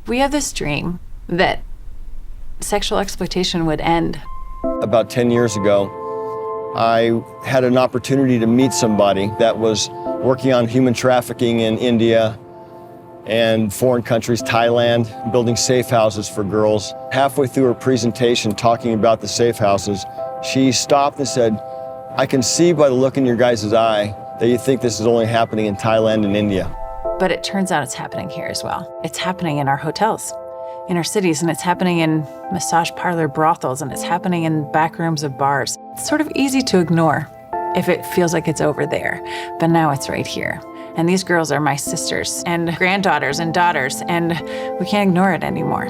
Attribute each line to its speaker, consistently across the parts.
Speaker 1: We have this dream that sexual exploitation would end.
Speaker 2: About 10 years ago, I had an opportunity to meet somebody that was working on human trafficking in India and foreign countries, Thailand, building safe houses for girls. Halfway through her presentation talking about the safe houses, she stopped and said, "I can see by the look in your guys' eye that you think this is only happening in Thailand and India."
Speaker 1: But it turns out it's happening here as well. It's happening in our hotels, in our cities, and it's happening in massage parlor brothels, and it's happening in back rooms of bars. It's sort of easy to ignore if it feels like it's over there, but now it's right here. And these girls are my sisters and granddaughters and daughters, and we can't ignore it anymore.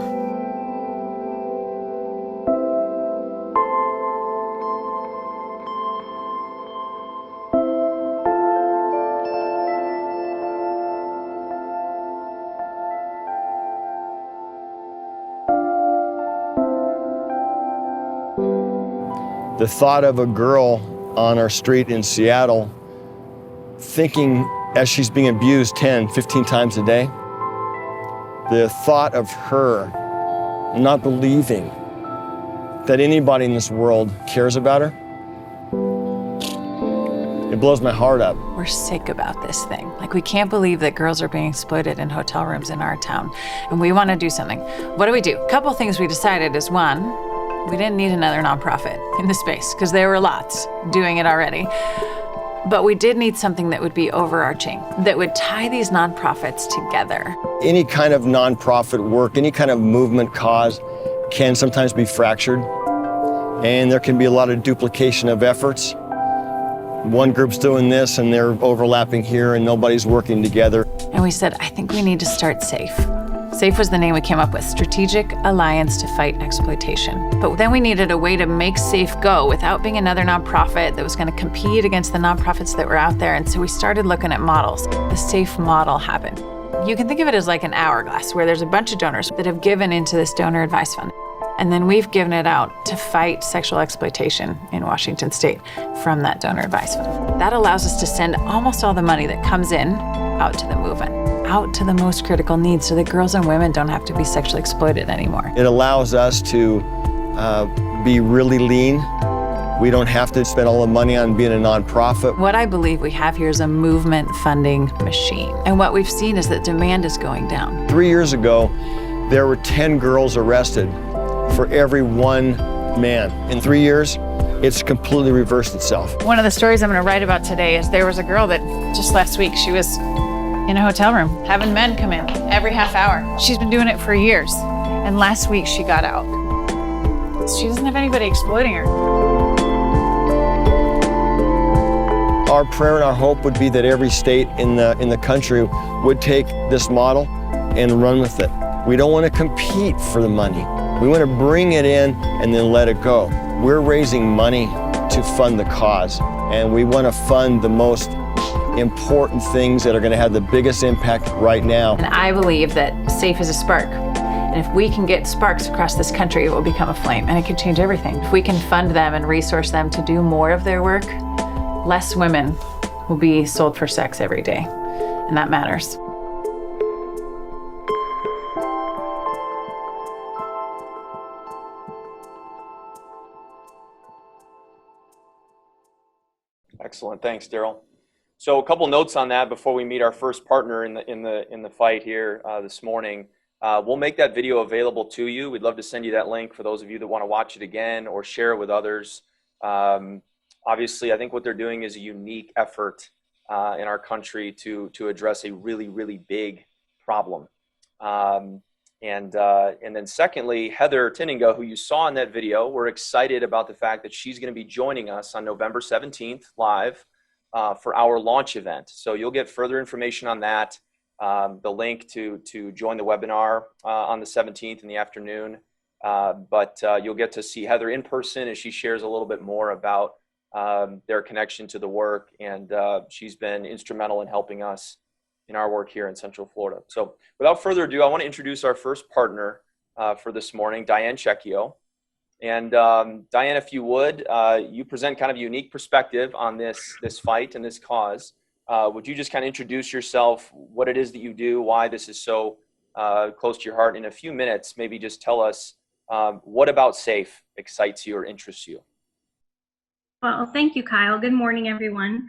Speaker 2: The thought of a girl on our street in Seattle thinking as she's being abused 10, 15 times a day, the thought of her not believing that anybody in this world cares about her, it blows my heart up.
Speaker 1: We're sick about this thing. Like, we can't believe that girls are being exploited in hotel rooms in our town, and we want to do something. What do we do? A couple things we decided is, one, we didn't need another nonprofit in the space because there were lots doing it already. But we did need something that would be overarching, that would tie these nonprofits together.
Speaker 2: Any kind of nonprofit work, any kind of movement cause can sometimes be fractured, and there can be a lot of duplication of efforts. One group's doing this and they're overlapping here and nobody's working together.
Speaker 1: And we said, I think we need to start SAFE. SAFE was the name we came up with, Strategic Alliance to Fight Exploitation. But then we needed a way to make SAFE go without being another nonprofit that was going to compete against the nonprofits that were out there. And so we started looking at models. The SAFE model happened. You can think of it as like an hourglass where there's a bunch of donors that have given into this donor advice fund. And then we've given it out to fight sexual exploitation in Washington state from that donor advice fund. That allows us to send almost all the money that comes in out to the movement, out to the most critical needs so that girls and women don't have to be sexually exploited anymore.
Speaker 2: It allows us to be really lean. We don't have to spend all the money on being a nonprofit.
Speaker 1: What I believe we have here is a movement funding machine. And what we've seen is that demand is going down.
Speaker 2: 3 years ago, there were 10 girls arrested for every one man. In 3 years, it's completely reversed itself.
Speaker 1: One of the stories I'm going to write about today is there was a girl that just last week, she was in a hotel room having men come in every half hour. She's been doing it for years. And last week she got out. She doesn't have anybody exploiting her.
Speaker 2: Our prayer and our hope would be that every state in the country would take this model and run with it. We don't want to compete for the money. We want to bring it in and then let it go. We're raising money to fund the cause, and we want to fund the most important things that are going to have the biggest impact right now.
Speaker 1: And I believe that SAFE is a spark. And if we can get sparks across this country, it will become a flame, and it could change everything. If we can fund them and resource them to do more of their work, less women will be sold for sex every day, and that matters.
Speaker 3: Excellent, thanks, Daryl. So a couple notes on that before we meet our first partner in the fight here this morning. We'll make that video available to you. We'd love to send you that link for those of you that want to watch it again or share it with others. Obviously, I think what they're doing is a unique effort in our country to address a really, really big problem. And then secondly, Heather Tinninga, who you saw in that video, we're excited about the fact that she's going to be joining us on November 17th live for our launch event. So you'll get further information on that, the link to join the webinar on the 17th in the afternoon. But you'll get to see Heather in person as she shares a little bit more about their connection to the work. And she's been instrumental in helping us in our work here in Central Florida. So without further ado, I want to introduce our first partner for this morning, Diane Checko. And Diane, if you would, you present kind of a unique perspective on this fight and this cause. Would you just kind of introduce yourself, what it is that you do, why this is so close to your heart. In a few minutes, maybe just tell us what about SAFE excites you or interests you?
Speaker 4: Well, thank you, Kyle. Good morning, everyone.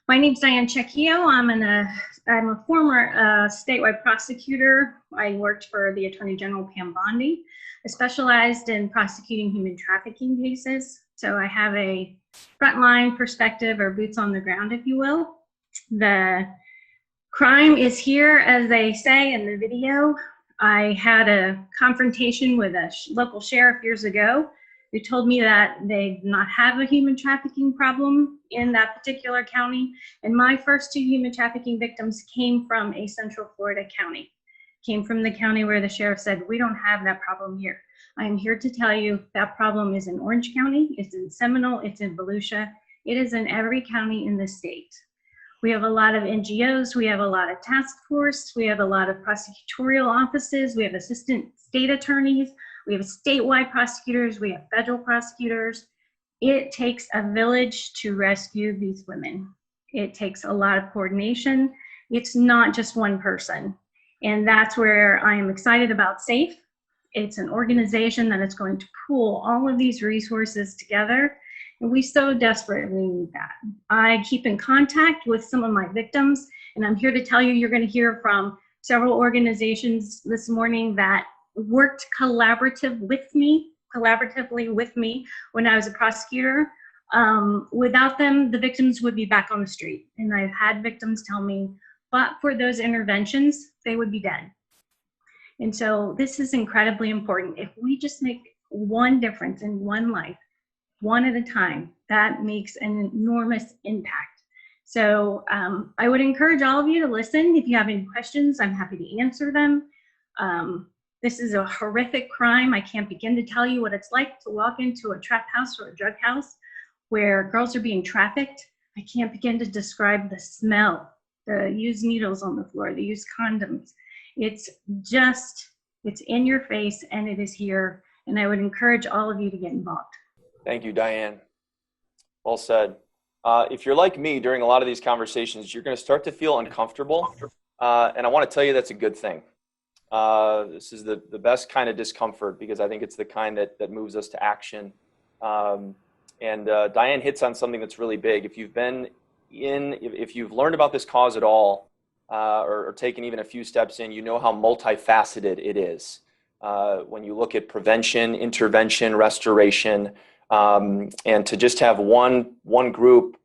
Speaker 4: My name's Diane Checko. I'm a former statewide prosecutor. I worked for the Attorney General Pam Bondi. I specialized in prosecuting human trafficking cases. So I have a frontline perspective, or boots on the ground, if you will. The crime is here, as they say in the video. I had a confrontation with a local sheriff years ago who told me that they did not have a human trafficking problem in that particular county. And my first 2 human trafficking victims came from a Central Florida county, came from the county where the sheriff said, we don't have that problem here. I am here to tell you that problem is in Orange County, it's in Seminole, it's in Volusia, it is in every county in the state. We have a lot of NGOs, we have a lot of task force, we have a lot of prosecutorial offices, we have assistant state attorneys, we have statewide prosecutors, we have federal prosecutors. It takes a village to rescue these women. It takes a lot of coordination. It's not just one person. And that's where I am excited about SAFE. It's an organization that is going to pool all of these resources together. And we so desperately need that. I keep in contact with some of my victims, and I'm here to tell you, you're going to hear from several organizations this morning that worked collaboratively with me when I was a prosecutor. Without them, the victims would be back on the street. And I've had victims tell me, but for those interventions, they would be dead. And so this is incredibly important. If we just make one difference in one life, one at a time, that makes an enormous impact. So I would encourage all of you to listen. If you have any questions, I'm happy to answer them. This is a horrific crime. I can't begin to tell you what it's like to walk into a trap house or a drug house where girls are being trafficked. I can't begin to describe the smell, the used needles on the floor, the used condoms. It's in your face, and it is here. And I would encourage all of you to get involved.
Speaker 3: Thank you, Diane. Well said. If you're like me during a lot of these conversations, you're going to start to feel uncomfortable. And I want to tell you that's a good thing. This is the best kind of discomfort, because I think it's the kind that moves us to action. And Diane hits on something that's really big. If you've learned about this cause at all, or taken even a few steps in, you know how multifaceted it is. When you look at prevention, intervention, restoration, and to just have one group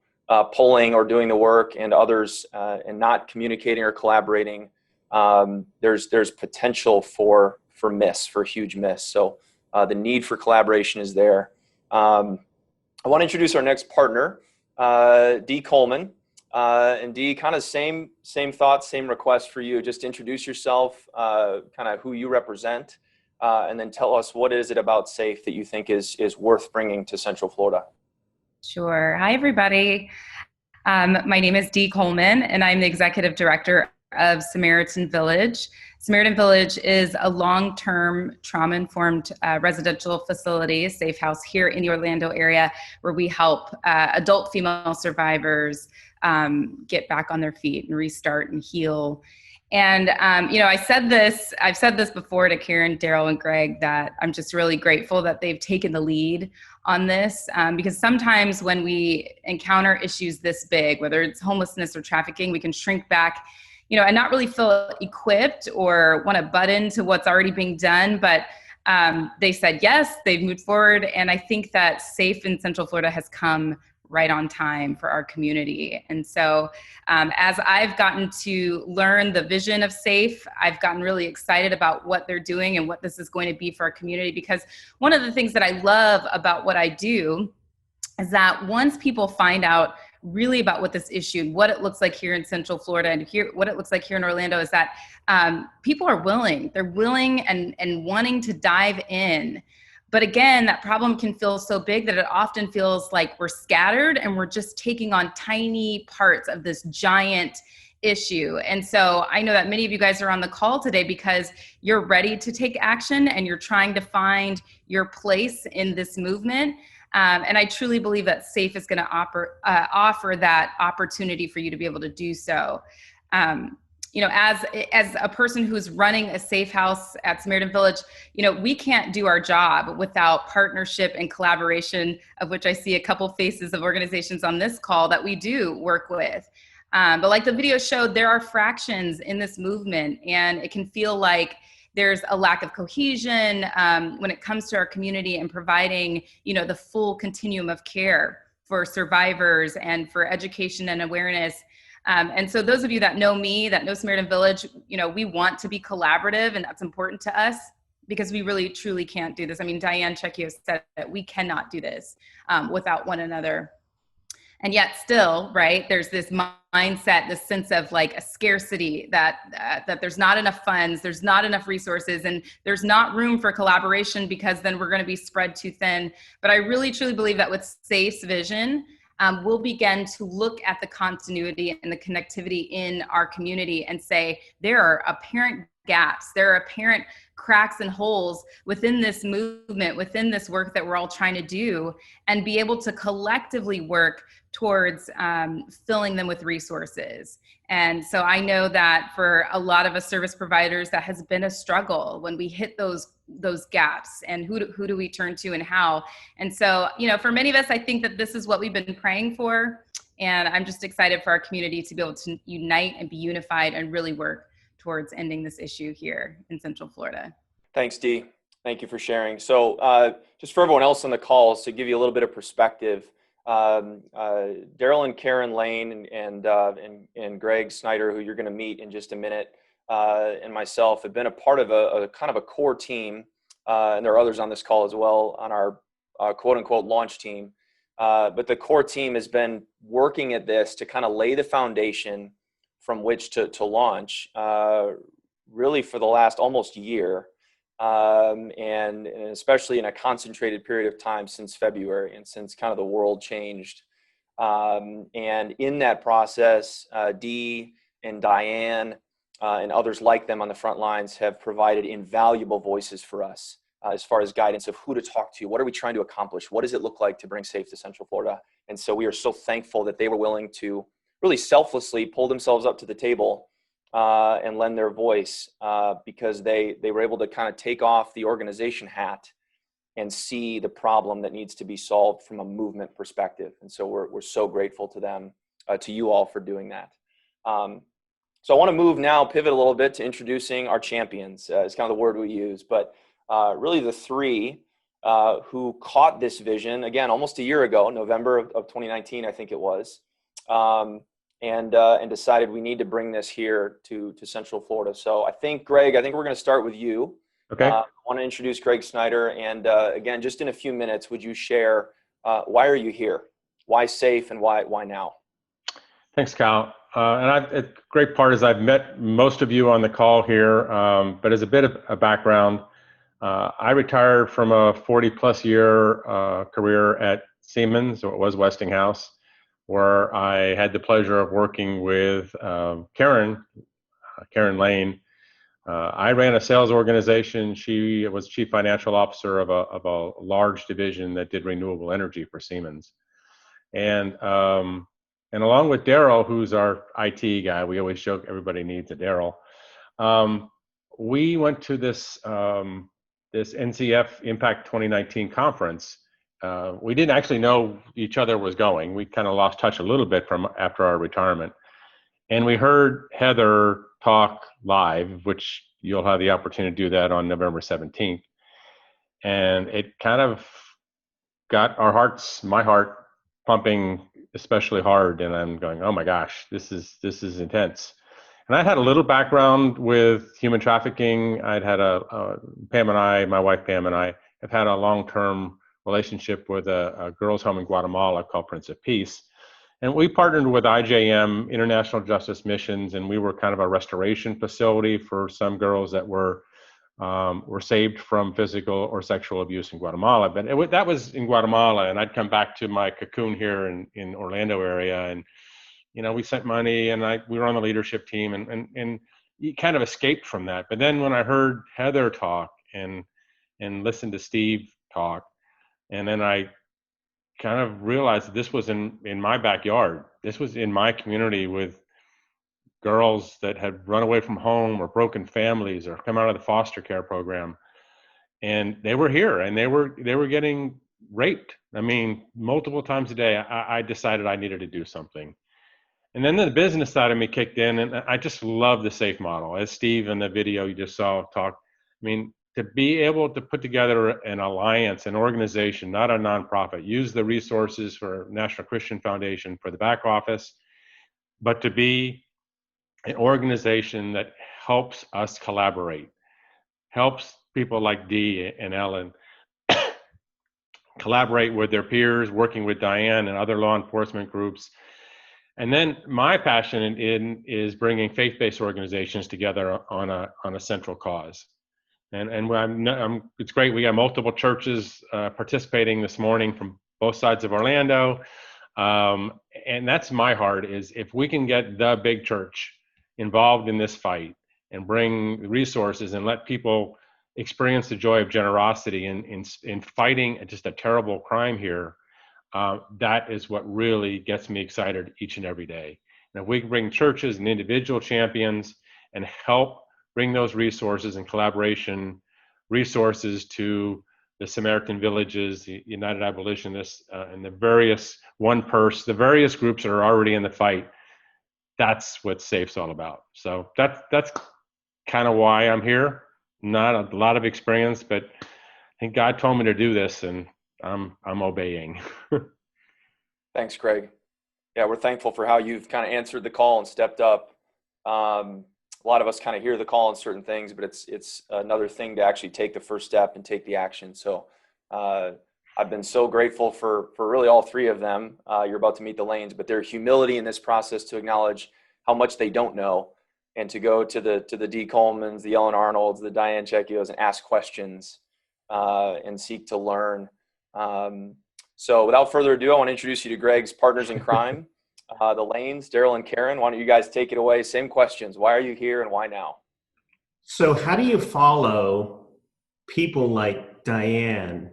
Speaker 3: pulling or doing the work and others and not communicating or collaborating, there's potential for huge miss. So the need for collaboration is there. I want to introduce our next partner, Dee Coleman. And Dee, kind of same thoughts, same request for you. Just introduce yourself, kind of who you represent, and then tell us what is it about SAFE that you think is worth bringing to Central Florida.
Speaker 5: Sure. Hi, everybody. My name is Dee Coleman, and I'm the Executive Director of Samaritan Village. Samaritan Village is a long-term trauma-informed residential facility, safe house here in the Orlando area, where we help adult female survivors get back on their feet and restart and heal. And, I've said this before to Karen, Daryl, and Greg, that I'm just really grateful that they've taken the lead on this, because sometimes when we encounter issues this big, whether it's homelessness or trafficking, we can shrink back, and not really feel equipped or want to butt into what's already being done. But they said yes, they've moved forward. And I think that SAFE in Central Florida has come right on time for our community. And so as I've gotten to learn the vision of SAFE, I've gotten really excited about what they're doing and what this is going to be for our community. Because one of the things that I love about what I do is that once people find out really about what this issue, what it looks like here in Central Florida and what it looks like here in Orlando, is that people are willing. They're willing and wanting to dive in. But again, that problem can feel so big that it often feels like we're scattered and we're just taking on tiny parts of this giant issue. And so I know that many of you guys are on the call today because you're ready to take action and you're trying to find your place in this movement. And I truly believe that SAFE is going to offer that opportunity for you to be able to do so. as a person who's running a safe house at Samaritan Village, we can't do our job without partnership and collaboration, of which I see a couple faces of organizations on this call that we do work with. But like the video showed, there are fractions in this movement, and it can feel like there's a lack of cohesion when it comes to our community and providing, the full continuum of care for survivors and for education and awareness. And so those of you that know me, that know Samaritan Village, we want to be collaborative, and that's important to us because we really truly can't do this. I mean, Diane Checko said that we cannot do this without one another. And yet still, right, there's this mindset, this sense of like a scarcity that there's not enough funds, there's not enough resources, and there's not room for collaboration because then we're going to be spread too thin. But I really truly believe that with SAFE's vision, we'll begin to look at the continuity and the connectivity in our community and say, there are apparent gaps, there are apparent cracks and holes within this movement, within this work that we're all trying to do, and be able to collectively work towards filling them with resources. And so I know that for a lot of us service providers, that has been a struggle when we hit those gaps, and who do we turn to and how. And so, for many of us, I think that this is what we've been praying for. And I'm just excited for our community to be able to unite and be unified and really work towards ending this issue here in Central Florida.
Speaker 3: Thanks, Dee. Thank you for sharing. So just for everyone else on the call, to give you a little bit of perspective, Daryl and Karen Lane and Greg Snyder, who you're going to meet in just a minute, and myself have been a part of a kind of a core team, and there are others on this call as well on our quote unquote launch team. But the core team has been working at this to kind of lay the foundation from which to launch really for the last almost year, and especially in a concentrated period of time since February and since kind of the world changed. And in that process, Dee and Diane and others like them on the front lines have provided invaluable voices for us as far as guidance of who to talk to, what are we trying to accomplish, what does it look like to bring SAFE to Central Florida. And so we are so thankful that they were willing to really selflessly pull themselves up to the table and lend their voice because they were able to kind of take off the organization hat and see the problem that needs to be solved from a movement perspective. And so we're so grateful to them, to you all for doing that. So I want to pivot a little bit to introducing our champions. It's kind of the word we use, but really the three who caught this vision, again, almost a year ago, November of 2019, I think it was, and decided we need to bring this here to Central Florida. So Greg, we're going to start with you.
Speaker 6: Okay.
Speaker 3: I want to introduce Greg Snyder. And again, just in a few minutes, would you share why are you here? Why SAFE and why now?
Speaker 6: Thanks, Kyle. A great part is I've met most of you on the call here, but as a bit of a background, I retired from a 40-plus year career at Siemens, or it was Westinghouse, where I had the pleasure of working with Karen Lane. I ran a sales organization. She was chief financial officer of a large division that did renewable energy for Siemens. And along with Daryl, who's our IT guy, we always joke everybody needs a Daryl. We went to this NCF Impact 2019 conference. We didn't actually know each other was going. We kind of lost touch a little bit from after our retirement. And we heard Heather talk live, which you'll have the opportunity to do that on November 17th. And it kind of got my heart pumping especially hard. And I'm going, oh my gosh, this is intense. And I had a little background with human trafficking. I'd had my wife Pam and I have had a long-term relationship with a girls' home in Guatemala called Prince of Peace. And we partnered with IJM, International Justice Missions, and we were kind of a restoration facility for some girls that were saved from physical or sexual abuse in Guatemala. But that was in Guatemala, and I'd come back to my cocoon here in Orlando area, and we sent money, and we were on the leadership team, and you kind of escaped from that. But then when I heard Heather talk and listened to Steve talk, and then I kind of realized that this was in my backyard. This was in my community with girls that had run away from home or broken families or come out of the foster care program. And they were here and they were getting raped. I mean, multiple times a day. I decided I needed to do something. And then the business side of me kicked in, and I just love the SAFE model. As Steve in the video you just saw talk, I mean, to be able to put together an alliance, an organization, not a nonprofit, use the resources for National Christian Foundation for the back office, but to be an organization that helps us collaborate, helps people like Dee and Ellen collaborate with their peers, working with Diane and other law enforcement groups. And then my passion is bringing faith-based organizations together on a central cause. And it's great. We got multiple churches participating this morning from both sides of Orlando. And that's my heart, is if we can get the big church involved in this fight and bring resources and let people experience the joy of generosity in fighting just a terrible crime here, that is what really gets me excited each and every day. And if we can bring churches and individual champions and help bring those resources and collaboration resources to the Samaritan villages, the United Abolitionists, and the various the various groups that are already in the fight, that's what SAFE's all about. So that's kind of why I'm here. Not a lot of experience, but I think God told me to do this, and I'm obeying.
Speaker 3: Thanks, Craig. Yeah, we're thankful for how you've kind of answered the call and stepped up. A lot of us kind of hear the call on certain things, but it's another thing to actually take the first step and take the action. So I've been so grateful for really all three of them. You're about to meet the Lanes, but their humility in this process to acknowledge how much they don't know, and to go to the Dee Colemans, the Ellen Arnolds, the Diane Checkos, and ask questions and seek to learn. So without further ado, I want to introduce you to Greg's partners in crime, the Lanes, Daryl and Karen. Why don't you guys take it away? Same questions. Why are you here and why now?
Speaker 7: So how do you follow people like Diane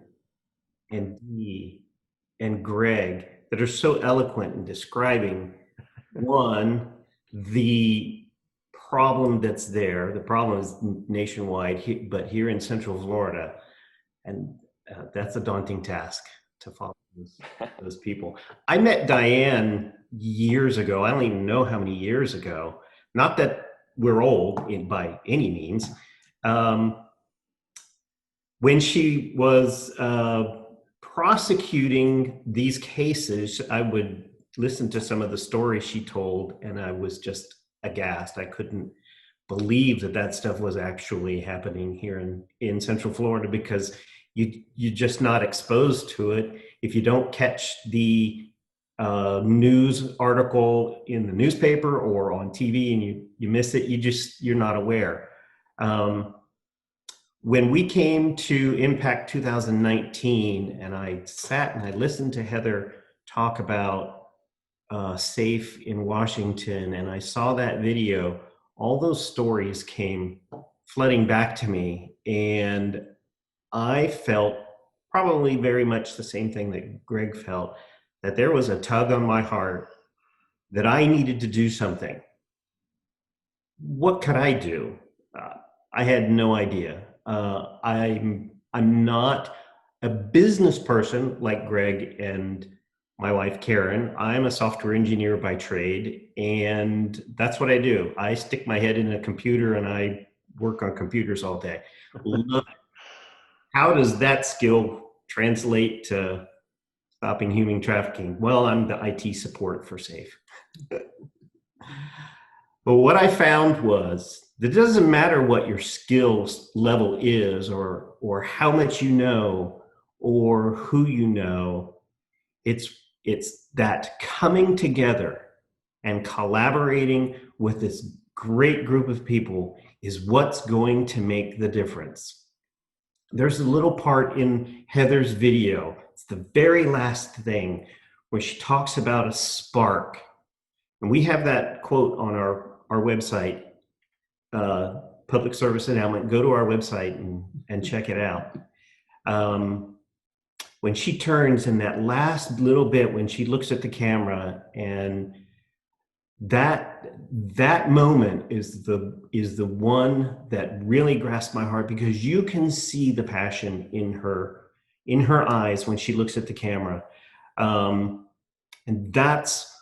Speaker 7: and Dee and Greg that are so eloquent in describing, one, the problem that's there? The problem is nationwide, but here in Central Florida, and that's a daunting task to follow those people. I met Diane years ago. I don't even know how many years ago. Not that we're old by any means. When she was prosecuting these cases, I would listen to some of the stories she told, and I was just aghast. I couldn't believe that stuff was actually happening here in Central Florida, because you're just not exposed to it. If you don't catch the news article in the newspaper or on TV and you miss it, you're not aware. When we came to Impact 2019, and I sat and I listened to Heather talk about SAFE in Washington, and I saw that video, all those stories came flooding back to me, and I felt probably very much the same thing that Greg felt, that there was a tug on my heart that I needed to do something. What could I do? I had no idea. I'm not a business person like Greg and my wife Karen. I'm a software engineer by trade, and that's what I do. I stick my head in a computer and I work on computers all day. Love it. How does that skill translate to stopping human trafficking? Well, I'm the IT support for SAFE. But what I found was that it doesn't matter what your skills level is, or how much you know, or who you know. It's that coming together and collaborating with this great group of people is what's going to make the difference. There's a little part in Heather's video, it's the very last thing, where she talks about a spark. And we have that quote on our website, public service announcement. Go to our website and check it out. When she turns in that last little bit, when she looks at the camera and that moment is the one that really grasped my heart, because you can see the passion in her eyes when she looks at the camera. And that's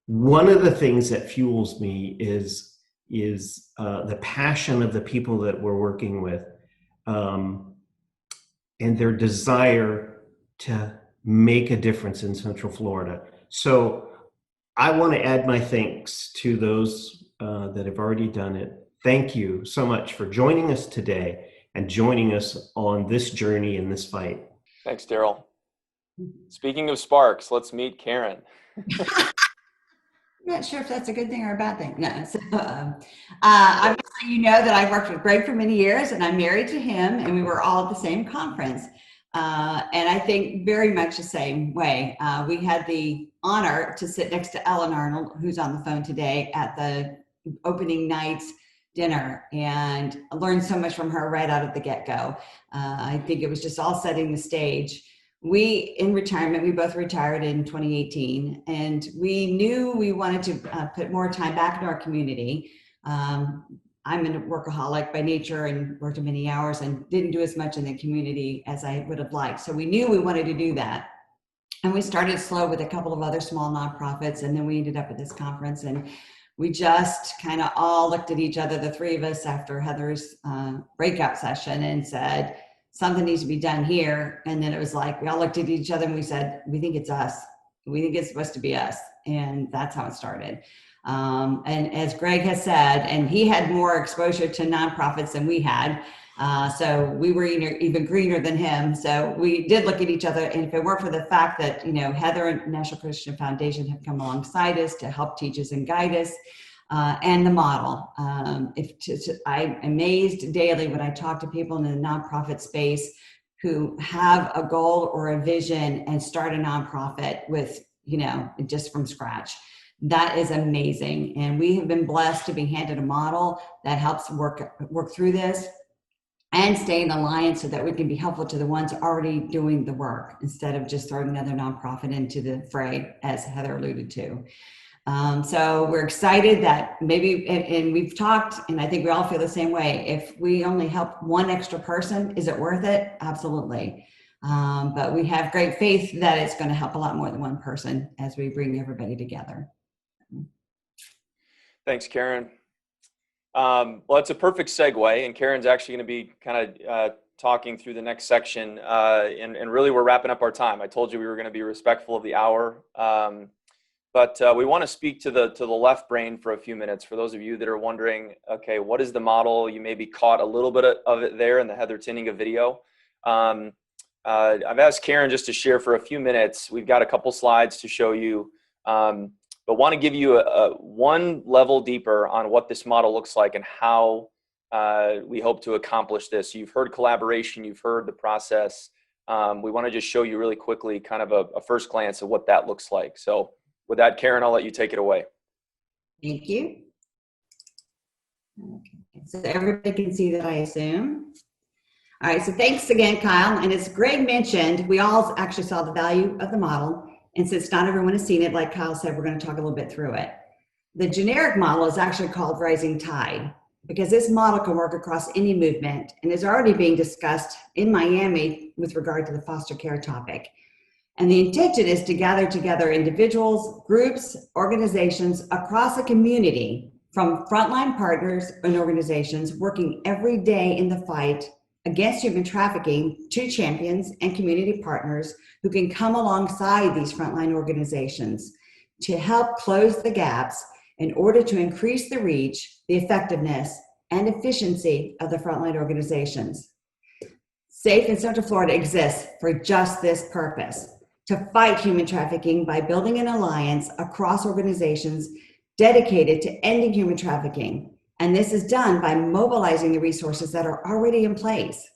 Speaker 7: one of the things that fuels me is the passion of the people that we're working with, and their desire to make a difference in Central Florida. So I want to add my thanks to those that have already done it. Thank you so much for joining us today and joining us on this journey in this fight.
Speaker 3: Thanks, Daryl. Speaking of sparks, let's meet Karen.
Speaker 8: I'm not sure if that's a good thing or a bad thing. No. So, obviously, you know that I've worked with Greg for many years, and I'm married to him, and we were all at the same conference. And I think very much the same way. We had the honor to sit next to Ellen Arnold, who's on the phone today, at the opening night's dinner, and I learned so much from her right out of the get-go. I think it was just all setting the stage. We, in retirement, we both retired in 2018, and we knew we wanted to put more time back into our community. I'm a workaholic by nature and worked many hours and didn't do as much in the community as I would have liked. So we knew we wanted to do that. And we started slow with a couple of other small nonprofits, and then we ended up at this conference, and we just kind of all looked at each other, the three of us, after Heather's breakout session, and said, something needs to be done here. And then it was like, we all looked at each other and we said, we think it's us. We think it's supposed to be us. And that's how it started. And as Greg has said, and he had more exposure to nonprofits than we had. So we were even greener than him. So we did look at each other. And if it weren't for the fact that, you know, Heather and National Christian Foundation have come alongside us to help teach us and guide us, and the model. I'm amazed daily when I talk to people in the nonprofit space who have a goal or a vision and start a nonprofit with, you know, just from scratch. That is amazing. And we have been blessed to be handed a model that helps work through this and stay in alliance so that we can be helpful to the ones already doing the work instead of just throwing another nonprofit into the fray, as Heather alluded to. So we're excited that maybe, and we've talked, and I think we all feel the same way. If we only help one extra person, is it worth it? Absolutely. But we have great faith that it's going to help a lot more than one person as we bring everybody together.
Speaker 3: Thanks, Karen. Well, it's a perfect segue, and Karen's actually going to be kind of talking through the next section, and really we're wrapping up our time. I told you we were going to be respectful of the hour. But we want to speak to the left brain for a few minutes. For those of you that are wondering, okay, what is the model? You maybe caught a little bit of it there in the Heather Tinninga video. I've asked Karen just to share for a few minutes. We've got a couple slides to show you, but want to give you one level deeper on what this model looks like and how we hope to accomplish this. You've heard collaboration, you've heard the process. We want to just show you really quickly kind of a first glance of what that looks like. So with that, Karen, I'll let you take it away.
Speaker 8: Thank you. Okay, so everybody can see that, I assume. All right, so thanks again, Kyle. And as Greg mentioned, we all actually saw the value of the model. And since not everyone has seen it, like Kyle said, we're going to talk a little bit through it. The generic model is actually called Rising Tide, because this model can work across any movement and is already being discussed in Miami with regard to the foster care topic. And the intention is to gather together individuals, groups, organizations across a community, from frontline partners and organizations working every day in the fight against human trafficking to champions and community partners who can come alongside these frontline organizations to help close the gaps in order to increase the reach, the effectiveness, and efficiency of the frontline organizations. Safe in Central Florida exists for just this purpose: to fight human trafficking by building an alliance across organizations dedicated to ending human trafficking. And this is done by mobilizing the resources that are already in place.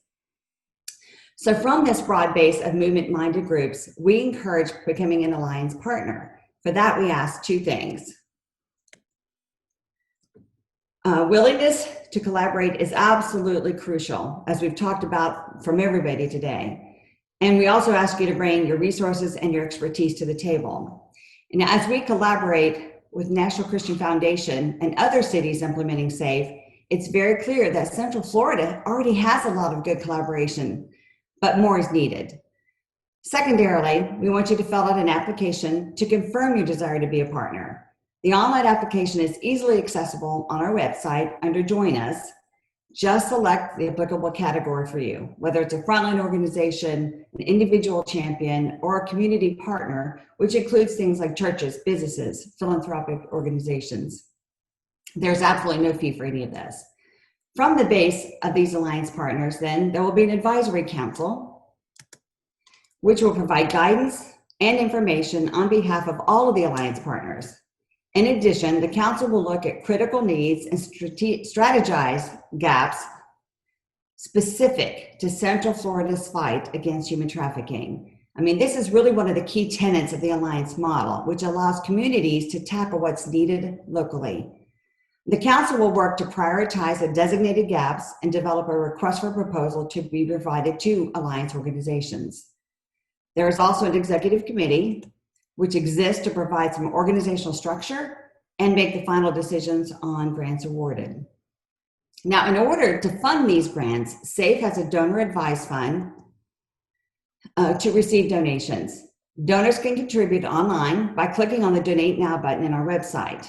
Speaker 8: So from this broad base of movement-minded groups, we encourage becoming an alliance partner. For that, we ask two things. Willingness to collaborate is absolutely crucial, as we've talked about from everybody today. And we also ask you to bring your resources and your expertise to the table. And as we collaborate, with National Christian Foundation and other cities implementing SAFE, it's very clear that Central Florida already has a lot of good collaboration, but more is needed. Secondarily, we want you to fill out an application to confirm your desire to be a partner. The online application is easily accessible on our website under Join Us. Just select the applicable category for you, whether it's a frontline organization, an individual champion, or a community partner, which includes things like churches, businesses, philanthropic organizations. There's absolutely no fee for any of this. From the base of these alliance partners, then, there will be an advisory council, which will provide guidance and information on behalf of all of the alliance partners. In addition, the council will look at critical needs and strategize gaps specific to Central Florida's fight against human trafficking. I mean, this is really one of the key tenets of the alliance model, which allows communities to tackle what's needed locally. The council will work to prioritize the designated gaps and develop a request for proposal to be provided to alliance organizations. There is also an executive committee which exists to provide some organizational structure and make the final decisions on grants awarded. Now, in order to fund these grants, SAFE has a donor advised fund to receive donations. Donors can contribute online by clicking on the Donate Now button in our website.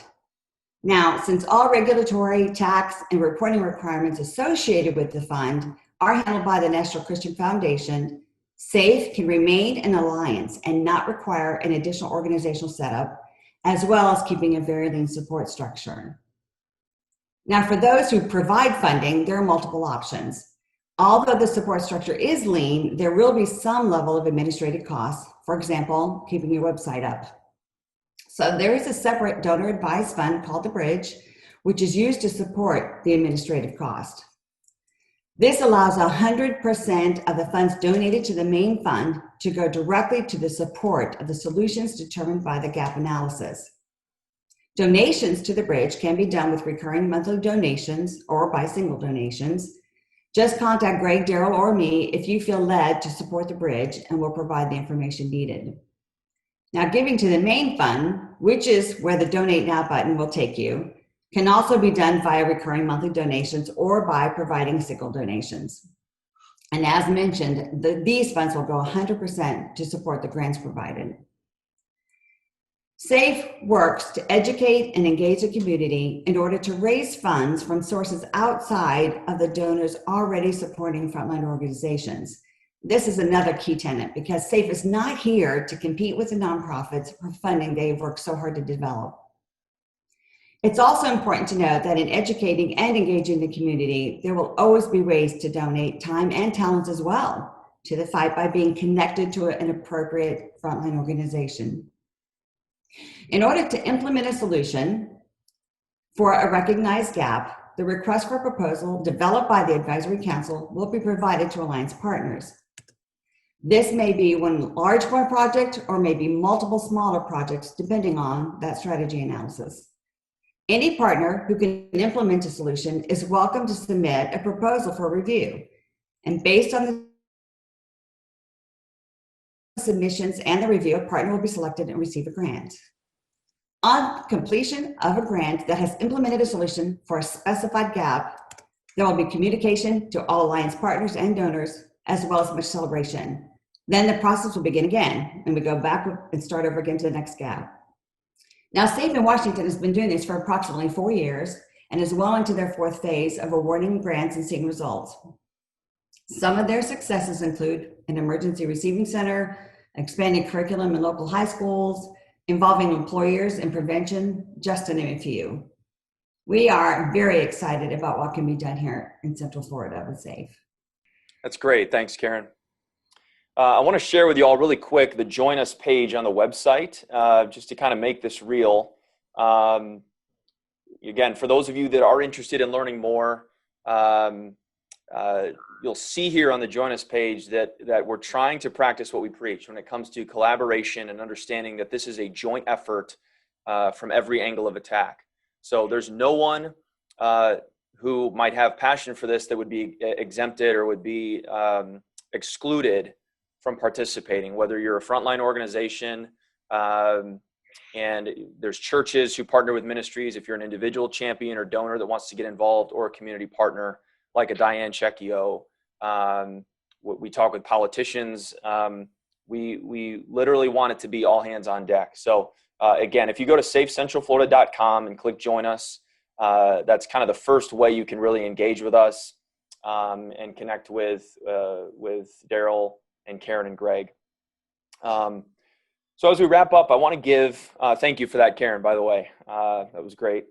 Speaker 8: Now, since all regulatory, tax, and reporting requirements associated with the fund are handled by the National Christian Foundation, SAFE can remain an alliance and not require an additional organizational setup, as well as keeping a very lean support structure. Now, for those who provide funding, there are multiple options. Although the support structure is lean, there will be some level of administrative costs, for example, keeping your website up. So there is a separate donor advised fund called the Bridge, which is used to support the administrative cost. This allows 100% of the funds donated to the main fund to go directly to the support of the solutions determined by the gap analysis. Donations to the Bridge can be done with recurring monthly donations or by single donations. Just contact Greg, Daryl, or me if you feel led to support the Bridge, and we'll provide the information needed. Now, giving to the main fund, which is where the Donate Now button will take you, can also be done via recurring monthly donations or by providing single donations. And as mentioned, these funds will go 100% to support the grants provided. SAFE works to educate and engage the community in order to raise funds from sources outside of the donors already supporting frontline organizations. This is another key tenet because SAFE is not here to compete with the nonprofits for funding they've worked so hard to develop. It's also important to note that in educating and engaging the community, there will always be ways to donate time and talents as well to the fight by being connected to an appropriate frontline organization. In order to implement a solution for a recognized gap, the request for proposal developed by the Advisory Council will be provided to alliance partners. This may be one large project or maybe multiple smaller projects, depending on that strategy analysis. Any partner who can implement a solution is welcome to submit a proposal for review. And based on the submissions and the review, a partner will be selected and receive a grant. On completion of a grant that has implemented a solution for a specified gap, there will be communication to all alliance partners and donors, as well as much celebration. Then the process will begin again, and we go back and start over again to the next gap. Now, SAFE in Washington has been doing this for approximately 4 years and is well into their 4th phase of awarding grants and seeing results. Some of their successes include an emergency receiving center, expanding curriculum in local high schools, involving employers in prevention, just to name a few. We are very excited about what can be done here in Central Florida with SAFE.
Speaker 3: That's great. Thanks, Karen. I want to share with you all really quick the Join Us page on the website, just to kind of make this real. Again, for those of you that are interested in learning more, you'll see here on the Join Us page that we're trying to practice what we preach when it comes to collaboration and understanding that this is a joint effort from every angle of attack. So there's no one who might have passion for this that would be exempted or would be excluded from participating, whether you're a frontline organization, And there's churches who partner with ministries. If you're an individual champion or donor that wants to get involved, or a community partner like a Diane Checko, we talk with politicians. We literally want it to be all hands on deck. So again, if you go to safecentralflorida.com and click join us, that's kind of the first way you can really engage with us and connect with Daryl and Karen and Greg. So as we wrap up, I want to give, thank you for that, Karen, by the way. That was great.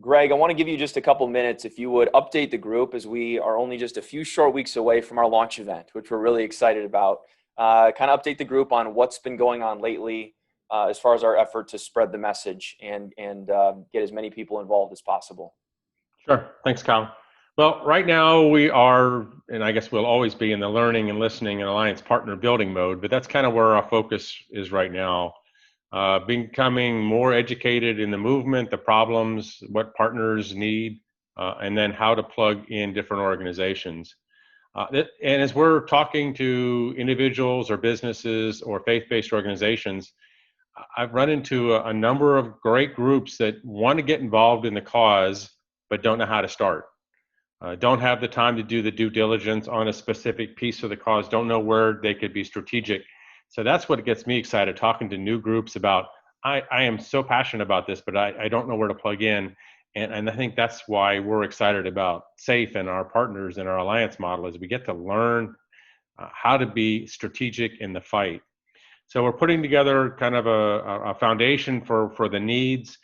Speaker 3: Greg, I want to give you just a couple minutes, if you would update the group, as we are only just a few short weeks away from our launch event, which we're really excited about. Kind of update the group on what's been going on lately as far as our effort to spread the message and get as many people involved as possible.
Speaker 6: Sure. Thanks, Kyle. Well, right now we are, and I guess we'll always be, in the learning and listening and alliance partner building mode, but that's kind of where our focus is right now. Becoming more educated in the movement, the problems, what partners need, and then how to plug in different organizations. And as we're talking to individuals or businesses or faith-based organizations, I've run into a number of great groups that want to get involved in the cause, but don't know how to start. Don't have the time to do the due diligence on a specific piece of the cause, don't know where they could be strategic. So that's what gets me excited, talking to new groups about, I am so passionate about this, but I don't know where to plug in. And I think that's why we're excited about SAFE and our partners in our alliance model, is we get to learn how to be strategic in the fight. So we're putting together kind of a foundation for the needs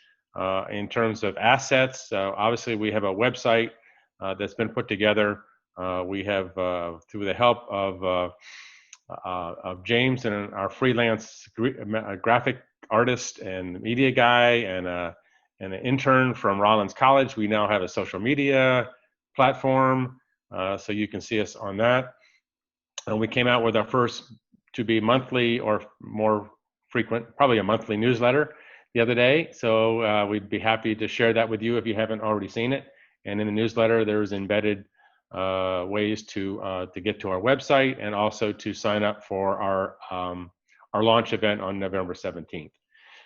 Speaker 6: in terms of assets. Obviously, we have a website that's been put together. We have, through the help of James and our freelance graphic artist and media guy and an intern from Rollins College, we now have a social media platform, so you can see us on that. And we came out with our first to be monthly or more frequent, probably a monthly newsletter the other day. So we'd be happy to share that with you if you haven't already seen it. And in the newsletter, there's embedded ways to get to our website and also to sign up for our launch event on November 17th.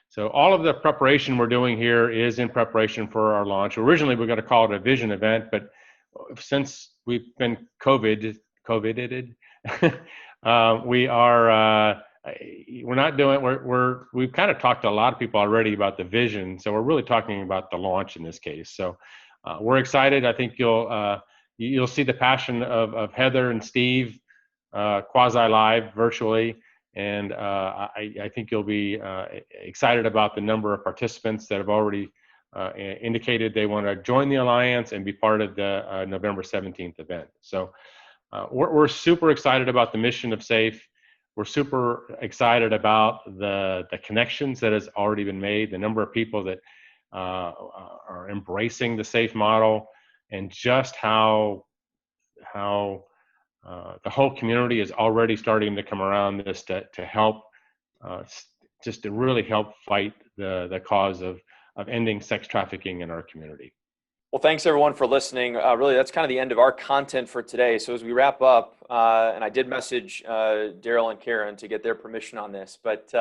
Speaker 6: So all of the preparation we're doing here is in preparation for our launch. Originally, we were going to call it a vision event, but since we've been COVIDed, we're not doing. We've kind of talked to a lot of people already about the vision, so we're really talking about the launch in this case. So we're excited. I think you'll see the passion of Heather and Steve quasi-live virtually. And I think you'll be excited about the number of participants that have already indicated they want to join the Alliance and be part of the November 17th event. So we're super excited about the mission of SAFE. We're super excited about the connections that has already been made, the number of people that are embracing the SAFE model, and just how the whole community is already starting to come around this to help, just to really help fight the cause of ending sex trafficking in our community.
Speaker 3: Well, thanks everyone for listening. Really, that's kind of the end of our content for today. So as we wrap up, and I did message Daryl and Karen to get their permission on this, but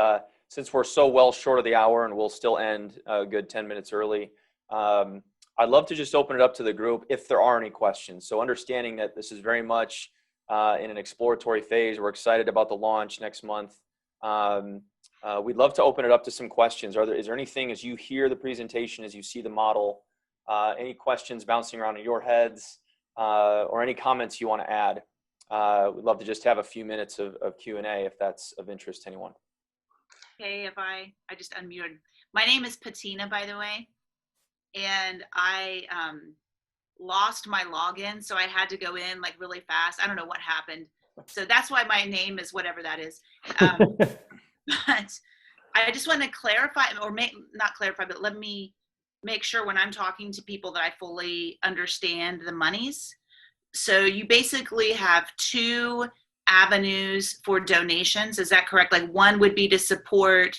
Speaker 3: since we're so well short of the hour and we'll still end a good 10 minutes early, I'd love to just open it up to the group if there are any questions. So understanding that this is very much in an exploratory phase, we're excited about the launch next month. We'd love to open it up to some questions. Is there anything, as you hear the presentation, as you see the model, any questions bouncing around in your heads, or any comments you want to add? We'd love to just have a few minutes of Q&A if that's of interest to anyone.
Speaker 9: Okay, if I just unmuted. My name is Patina, by the way, and I lost my login, so I had to go in like really fast. I don't know what happened. So that's why my name is whatever that is. But I just want to clarify, or not clarify, but let me make sure when I'm talking to people that I fully understand the monies. So you basically have two avenues for donations. Is that correct? Like one would be to support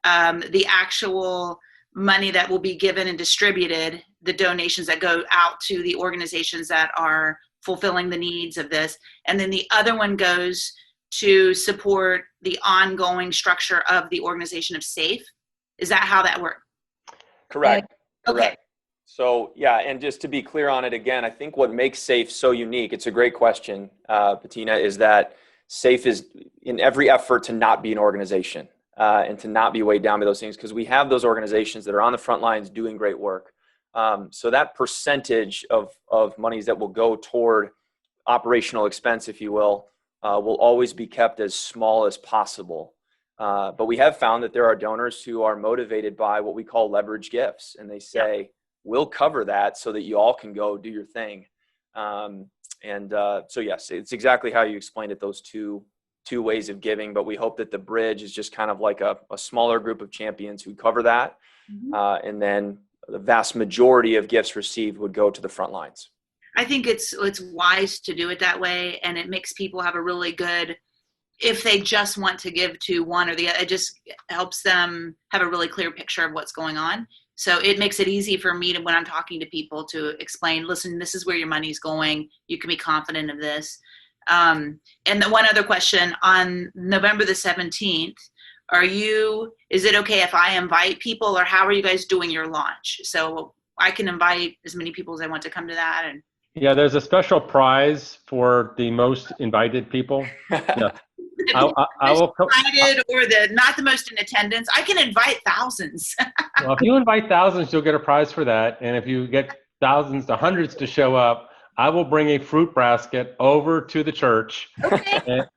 Speaker 9: the actual money that will be given and distributed, the donations that go out to the organizations that are fulfilling the needs of this. And then the other one goes to support the ongoing structure of the organization of SAFE. Is that how that works?
Speaker 3: Correct.
Speaker 9: Okay.
Speaker 3: Correct. So yeah, and just to be clear on it again, I think what makes SAFE so unique, it's a great question, Patina, is that SAFE is in every effort to not be an organization and to not be weighed down by those things, because we have those organizations that are on the front lines doing great work. So that percentage of monies that will go toward operational expense, if you will always be kept as small as possible. But we have found that there are donors who are motivated by what we call leverage gifts, and they say, we'll cover that so that you all can go do your thing. So yes, it's exactly how you explained it, those two ways of giving, but we hope that the bridge is just kind of like a smaller group of champions who cover that. And then the vast majority of gifts received would go to the front lines.
Speaker 9: I think it's wise to do it that way, and it makes people have a really good, if they just want to give to one or the other, it just helps them have a really clear picture of what's going on. So it makes it easy for me to, when I'm talking to people, to explain, listen, this is where your money's going. You can be confident of this. And the one other question, on November the 17th, is it okay if I invite people, or how are you guys doing your launch? So I can invite as many people as I want to come to that. And
Speaker 6: Yeah, there's a special prize for the most invited people. Yeah. I will
Speaker 9: invited, or not the most in attendance. I can invite thousands.
Speaker 6: Well, if you invite thousands, you'll get a prize for that. And if you get thousands to hundreds to show up, I will bring a fruit basket over to the church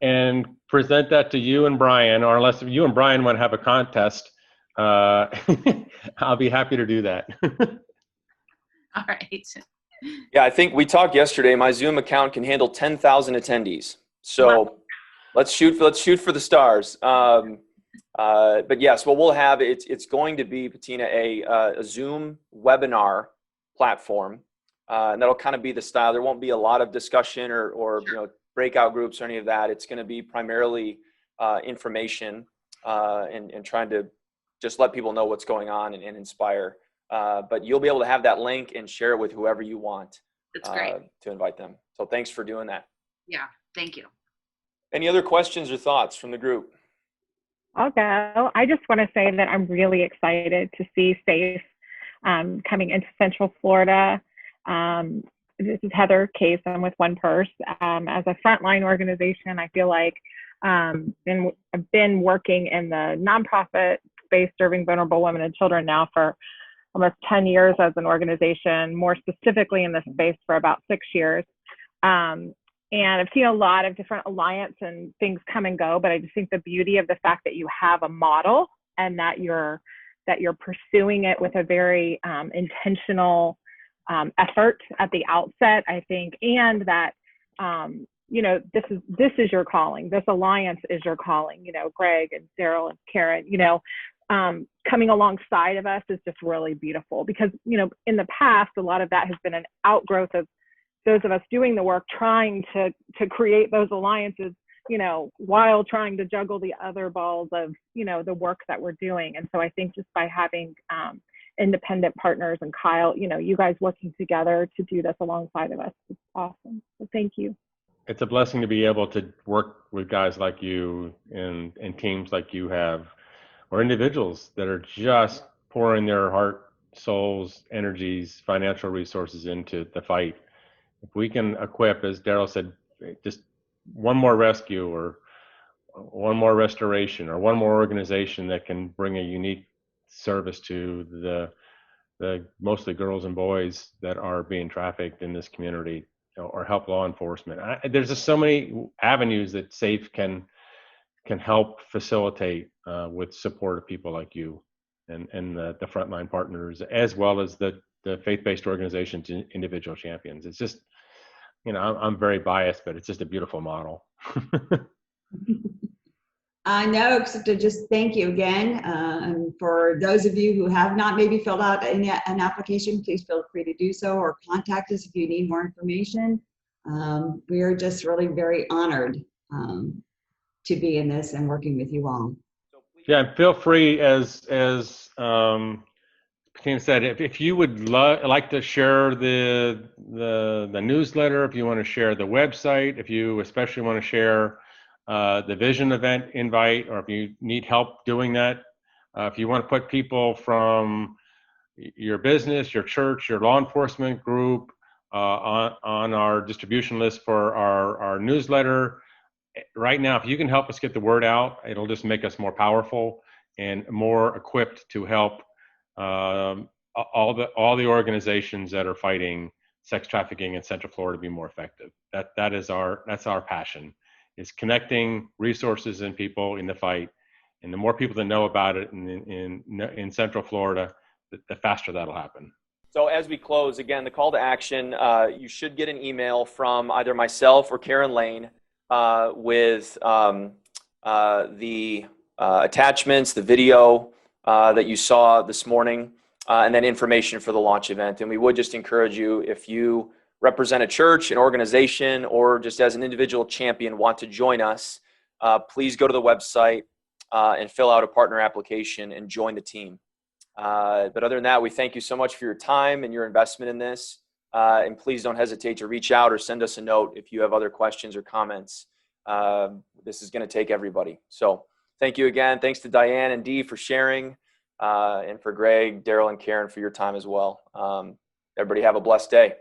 Speaker 6: and present that to you and Brian, or unless you and Brian want to have a contest, I'll be happy to do that.
Speaker 9: All right.
Speaker 3: Yeah, I think we talked yesterday. My Zoom account can handle 10,000 attendees. So let's shoot for the stars. But yes, what we'll have, it's going to be, Patina, a Zoom webinar platform, and that'll kind of be the style. There won't be a lot of discussion or breakout groups or any of that. It's going to be primarily information and trying to just let people know what's going on and inspire. But you'll be able to have that link and share it with whoever you want.
Speaker 9: That's great.
Speaker 3: To invite them. So thanks for doing that.
Speaker 9: Yeah, thank you.
Speaker 3: Any other questions or thoughts from the group?
Speaker 10: I'll go. I just want to say that I'm really excited to see SAFE coming into Central Florida. This is Heather Case. I'm with One Purse. As a frontline organization, I feel like I've been working in the nonprofit space serving vulnerable women and children now for almost 10 years as an organization, more specifically in this space for about 6 years. And I've seen a lot of different alliance and things come and go, but I just think the beauty of the fact that you have a model and that you're pursuing it with a very intentional effort at the outset, I think, and that this is your calling. This alliance is your calling. Greg and Daryl and Karen, coming alongside of us is just really beautiful, because in the past, a lot of that has been an outgrowth of those of us doing the work, trying to create those alliances, while trying to juggle the other balls of, the work that we're doing. And so I think just by having independent partners, and Kyle, you guys working together to do this alongside of us, it's awesome. So thank you.
Speaker 6: It's a blessing to be able to work with guys like you and teams like you have, or individuals that are just pouring their heart, souls, energies, financial resources into the fight. If we can equip, as Daryl said, just one more rescue or one more restoration or one more organization that can bring a unique service to the mostly girls and boys that are being trafficked in this community, or help law enforcement. There's just so many avenues that SAFE can help facilitate with support of people like you and the frontline partners, as well as the faith-based organizations and individual champions. It's just, I'm very biased, but it's just a beautiful model.
Speaker 8: I know, except to just thank you again. And for those of you who have not maybe filled out an application, please feel free to do so, or contact us if you need more information. We are just really very honored to be in this and working with you all.
Speaker 6: Yeah, and feel free, as Patina said, if you would like to share the newsletter, if you want to share the website, if you especially want to share the Vision event invite, or if you need help doing that, If you want to put people from your business, your church, your law enforcement group on our distribution list for our newsletter, right now, if you can help us get the word out, it'll just make us more powerful and more equipped to help all the organizations that are fighting sex trafficking in Central Florida be more effective. That's our passion, is connecting resources and people in the fight. And the more people that know about it in Central Florida, the faster that'll happen.
Speaker 3: So as we close, again, the call to action, you should get an email from either myself or Karen Lane with the attachments, the video that you saw this morning, and then information for the launch event. And we would just encourage you, if you represent a church, an organization, or just as an individual champion want to join us, please go to the website and fill out a partner application and join the team. But other than that, we thank you so much for your time and your investment in this. And please don't hesitate to reach out or send us a note if you have other questions or comments. This is going to take everybody. So thank you again. Thanks to Diane and Dee for sharing, and for Greg, Daryl, and Karen for your time as well. Everybody have a blessed day.